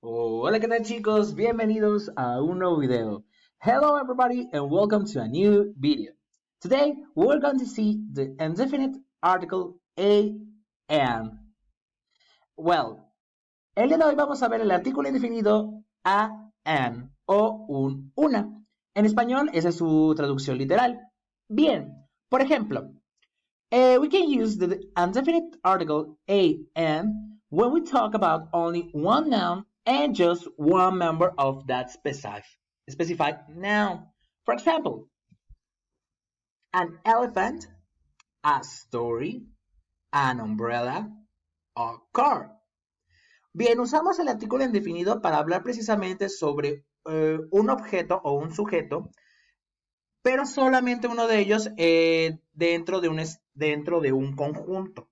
Hola, ¿qué tal chicos? Bienvenidos a un nuevo video. Hello everybody and welcome to a new video. Today we're going to see the indefinite article a an. Well, el día de hoy vamos a ver el artículo indefinido a an o una. En español esa es su traducción literal. Bien, por ejemplo, we can use the indefinite article a and when we talk about only one noun and just one member of that specified noun. For example, an elephant, a story, an umbrella, a car. Bien, usamos el artículo indefinido para hablar precisamente sobre un objeto o un sujeto, pero solamente uno de ellos dentro de un conjunto.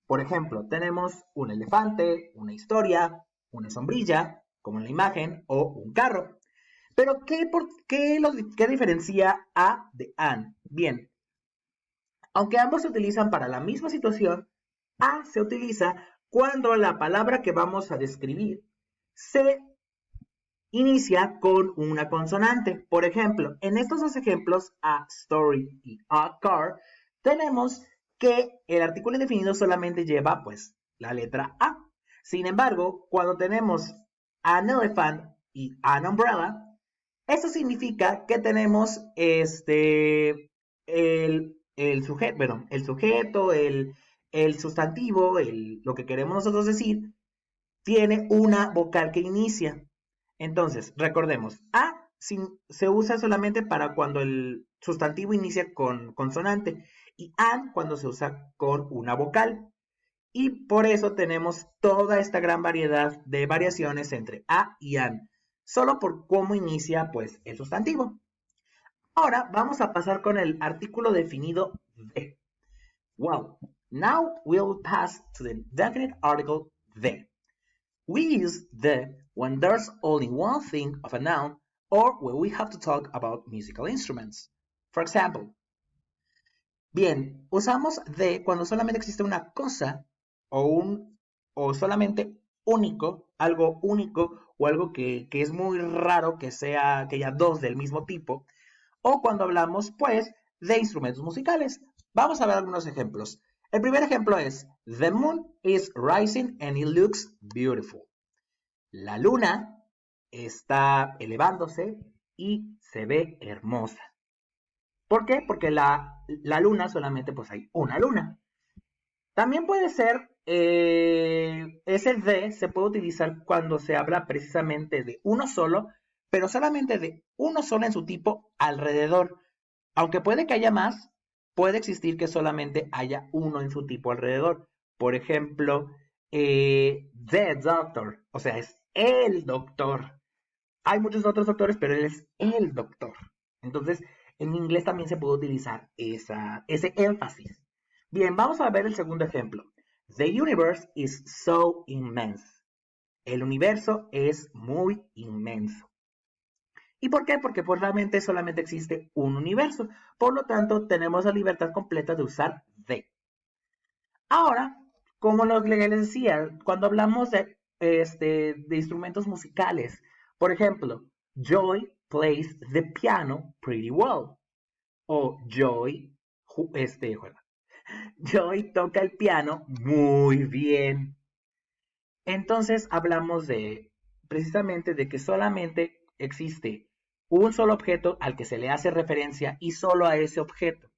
Por ejemplo, tenemos un elefante, una historia, una sombrilla, como en la imagen, o un carro. Pero, ¿qué diferencia a de an? Bien, aunque ambos se utilizan para la misma situación, a se utiliza cuando la palabra que vamos a describir se inicia con una consonante. Por ejemplo, en estos dos ejemplos, a story y a car, tenemos que el artículo indefinido solamente lleva pues la letra A. Sin embargo, cuando tenemos an elephant y an umbrella, eso significa que tenemos el sujeto, el sustantivo, lo que queremos nosotros decir, tiene una vocal que inicia. Entonces, recordemos, se usa solamente para cuando el sustantivo inicia con consonante y an cuando se usa con una vocal. Y por eso tenemos toda esta gran variedad de variaciones entre a y an, solo por cómo inicia pues el sustantivo. Ahora vamos a pasar con el artículo definido de. Well, now we'll pass to the definite article de. We use the when there's only one thing of a noun or when we have to talk about musical instruments. For example, bien, usamos de cuando solamente existe una cosa o solamente algo único o algo que es muy raro que haya dos del mismo tipo, o cuando hablamos pues de instrumentos musicales. Vamos a ver algunos ejemplos. El primer ejemplo es The moon is rising and it looks beautiful. La luna está elevándose y se ve hermosa. ¿Por qué? Porque la luna solamente pues hay una luna. También puede ser, ese de se puede utilizar cuando se habla precisamente de uno solo, pero solamente de uno solo en su tipo alrededor. Aunque puede que haya más, puede existir que solamente haya uno en su tipo alrededor. Por ejemplo, the doctor, o sea, es el doctor. Hay muchos otros doctores, pero él es el doctor. Entonces, en inglés también se puede utilizar ese énfasis. Bien, vamos a ver el segundo ejemplo. The universe is so immense. El universo es muy inmenso. ¿Y por qué? Porque pues realmente solamente existe un universo. Por lo tanto, tenemos la libertad completa de usar de. Ahora, como les decía, cuando hablamos de instrumentos musicales, por ejemplo, Joy plays the piano pretty well. O Joy toca el piano muy bien. Entonces hablamos precisamente de que solamente existe un solo objeto al que se le hace referencia y solo a ese objeto.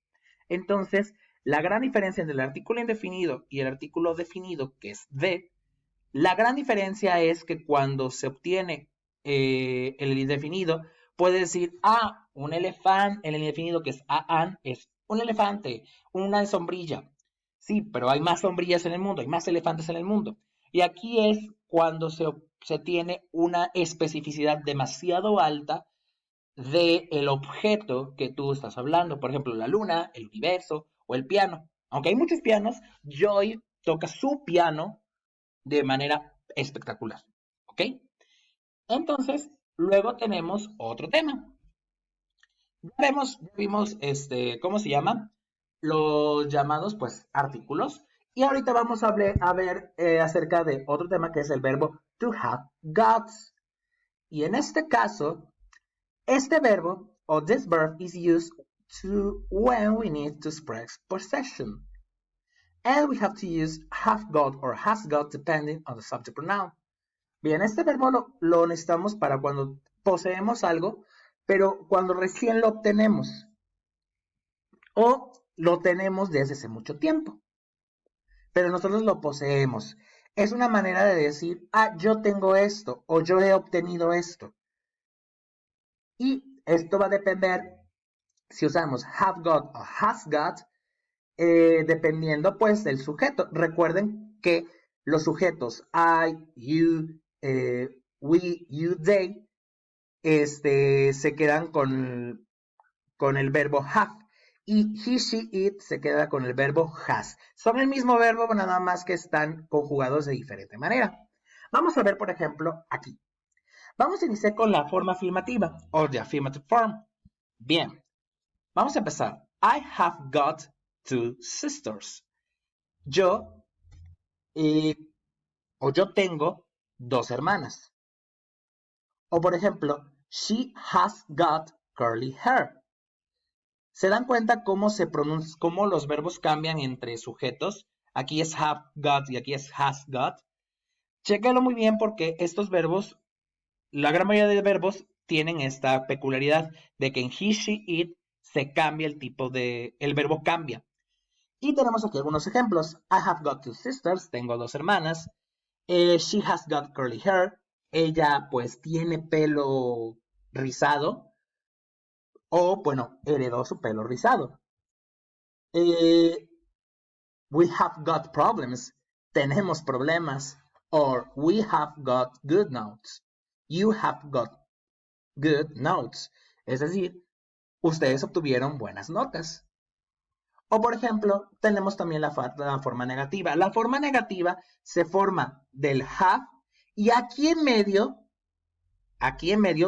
Entonces, la gran diferencia entre el artículo indefinido y el artículo definido, que es de, la gran diferencia es que cuando se obtiene el indefinido, puede decir, un elefante, el indefinido que es an, es un elefante, una sombrilla. Sí, pero hay más sombrillas en el mundo, hay más elefantes en el mundo. Y aquí es cuando se tiene una especificidad demasiado alta del objeto que tú estás hablando. Por ejemplo, la luna, el universo o el piano. Aunque hay muchos pianos, Joy toca su piano de manera espectacular. ¿Ok? Entonces, luego tenemos otro tema. Ya vimos, ¿cómo se llama? Los llamados, pues, artículos. Y ahorita vamos a ver acerca de otro tema que es el verbo to have got. Y en este caso, este verbo o this verb is used to when we need to express possession. And we have to use have got or has got depending on the subject pronoun. Bien, este verbo lo necesitamos para cuando poseemos algo, pero cuando recién lo obtenemos o lo tenemos desde hace mucho tiempo, pero nosotros lo poseemos. Es una manera de decir, yo tengo esto o yo he obtenido esto. Y esto va a depender si usamos have got o has got, dependiendo pues del sujeto. Recuerden que los sujetos I, you, we, you, they, se quedan con el verbo have. Y he, she, it se queda con el verbo has. Son el mismo verbo, nada más que están conjugados de diferente manera. Vamos a ver, por ejemplo, aquí. Vamos a iniciar con la forma afirmativa, o the affirmative form. Bien, vamos a empezar. I have got 2 sisters. Yo tengo 2 hermanas. O por ejemplo, she has got curly hair. ¿Se dan cuenta cómo cómo los verbos cambian entre sujetos? Aquí es have got y aquí es has got. Chécalo muy bien porque estos verbos, la gran mayoría de verbos tienen esta peculiaridad de que en he, she, it se cambia el verbo cambia. Y tenemos aquí algunos ejemplos. I have got 2 sisters, tengo 2 hermanas. She has got curly hair, ella pues tiene pelo rizado. O, bueno, heredó su pelo rizado. We have got problems. Tenemos problemas. Or we have got good notes. You have got good notes. Es decir, ustedes obtuvieron buenas notas. O, por ejemplo, tenemos también la forma negativa. La forma negativa se forma del have y aquí en medio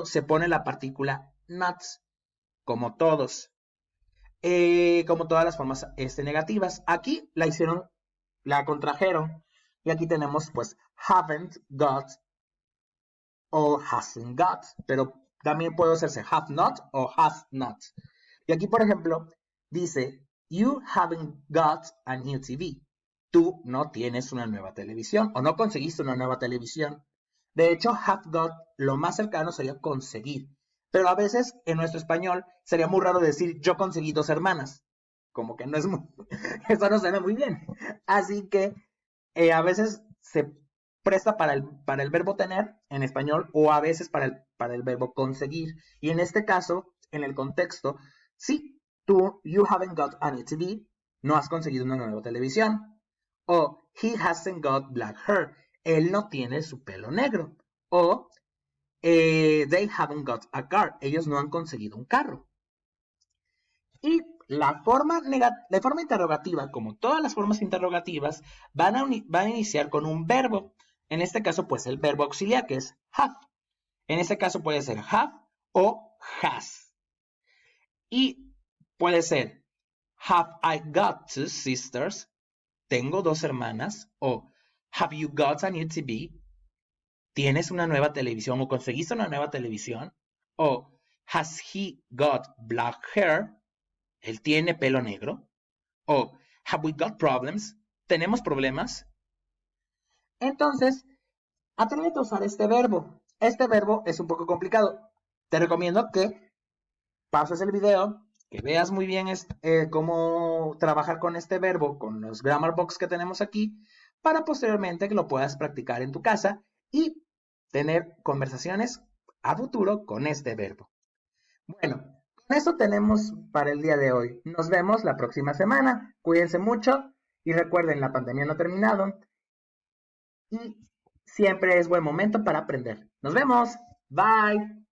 se pone la partícula not. Como todos. Como todas las formas negativas. Aquí la contrajeron. Y aquí tenemos pues haven't got o hasn't got. Pero también puede hacerse have not o has not. Y aquí, por ejemplo, dice, you haven't got a new TV. Tú no tienes una nueva televisión o no conseguiste una nueva televisión. De hecho, have got lo más cercano sería conseguir. Pero a veces en nuestro español sería muy raro decir yo conseguí 2 hermanas. Como que no es muy... Eso no suena muy bien. Así que a veces se presta para el verbo tener en español o a veces para el verbo conseguir. Y en este caso, en el contexto, sí, you haven't got any TV, no has conseguido una nueva televisión. O he hasn't got black hair, él no tiene su pelo negro. O they haven't got a car, ellos no han conseguido un carro. Y la forma interrogativa, como todas las formas interrogativas, van a iniciar con un verbo. En este caso, pues el verbo auxiliar, que es have. En este caso puede ser have o has. Y puede ser have I got 2 sisters, tengo 2 hermanas, o have you got a new TV, tienes una nueva televisión o conseguiste una nueva televisión, o has he got black hair, él tiene pelo negro, o have we got problems, tenemos problemas. Entonces, atrévete a usar este verbo. Este verbo es un poco complicado. Te recomiendo que pauses el video, que veas muy bien cómo trabajar con este verbo, con los grammar box que tenemos aquí, para posteriormente que lo puedas practicar en tu casa y tener conversaciones a futuro con este verbo. Bueno, con eso tenemos para el día de hoy. Nos vemos la próxima semana. Cuídense mucho y recuerden, la pandemia no ha terminado y siempre es buen momento para aprender. Nos vemos. Bye.